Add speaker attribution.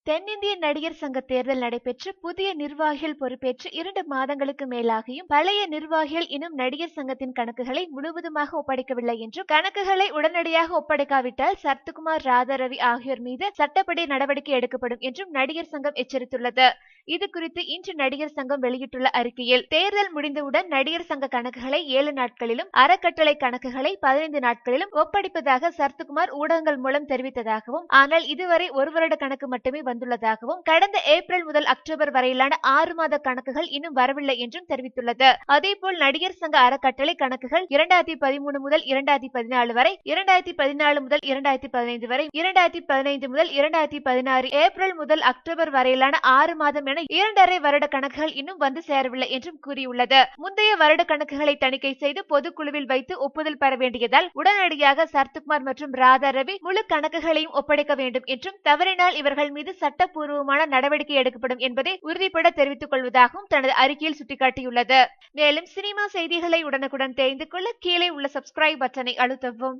Speaker 1: தென்னிந்திய நடிகர் சங்க தேர்தல் நடைபெற்று புதிய நிர்வாகிகள் பொறுப்பேற்று 2 மாதங்களுக்கு மேலாகியும் பழைய நிர்வாகிகள் இன்னும் நடிகர் சங்கத்தின் கணக்குகளை முழுவதுமாக ஒப்படைக்கவில்லை என்றும், கணக்குகளை உடனடியாக ஒப்படைக்காவிட்டால் சரத்குமார், ராதாரவி ஆகியோர் மீது சட்டப்படி நடவடிக்கை எடுக்கப்படும் என்றும் நடிகர் சங்கம் எச்சரித்துள்ளது. இது குறித்து இன்று நடிகர் சங்கம் வெளியிட்டுள்ள அறிக்கையில், தேர்தல் முடிந்தவுடன் நடிகர் சங்க கணக்குகளை 7 நாட்களிலும், அறக்கட்டளை கணக்குகளை 15 நாட்களிலும் ஒப்படைப்பதாக சரத்குமார் ஊடகங்கள் மூலம் தெரிவித்ததாகவும், ஆனால் இதுவரை 1 வருட கணக்கு மட்டுமே வந்துள்ளதாகவும், கடந்த ஏப்ரல் முதல் அக்டோபர் வரையிலான 6 மாத கணக்குகள் இன்னும் வரவில்லை என்றும் தெரிவித்துள்ளது. அதேபோல் நடிகர் சங்க அறக்கட்டளை கணக்குகள் 2013 முதல் 2014 வரை, 2014 முதல் 2015 வரை, 2015 முதல் 2016 ஏப்ரல் முதல் அக்டோபர் வரையிலான 6 மாதம் என 2.5 வருட கணக்குகள் இன்னும் வந்து சேரவில்லை என்றும் கூறியுள்ளது. முந்தைய வருட கணக்குகளை தணிக்கை செய்து பொதுக்குழுவில் வைத்து ஒப்புதல் பெற வேண்டியதால் உடனடியாக சரத்குமார் மற்றும் ராதாரவி முழு கணக்குகளையும் ஒப்படைக்க வேண்டும் என்றும், தவறினால் இவர்கள் மீது சட்டப்பூர்வமான நடவடிக்கை எடுக்கப்படும் என்பதை உறுதிபட தெரிவித்துக் கொள்வதாகவும் தனது அறிக்கையில் சுட்டிக்காட்டியுள்ளது. மேலும் சினிமா செய்திகளை உடனுக்குடன் தெரிந்து கொள்ள கீழே உள்ள சப்ஸ்கிரைப் பட்டனை அழுத்தவும்.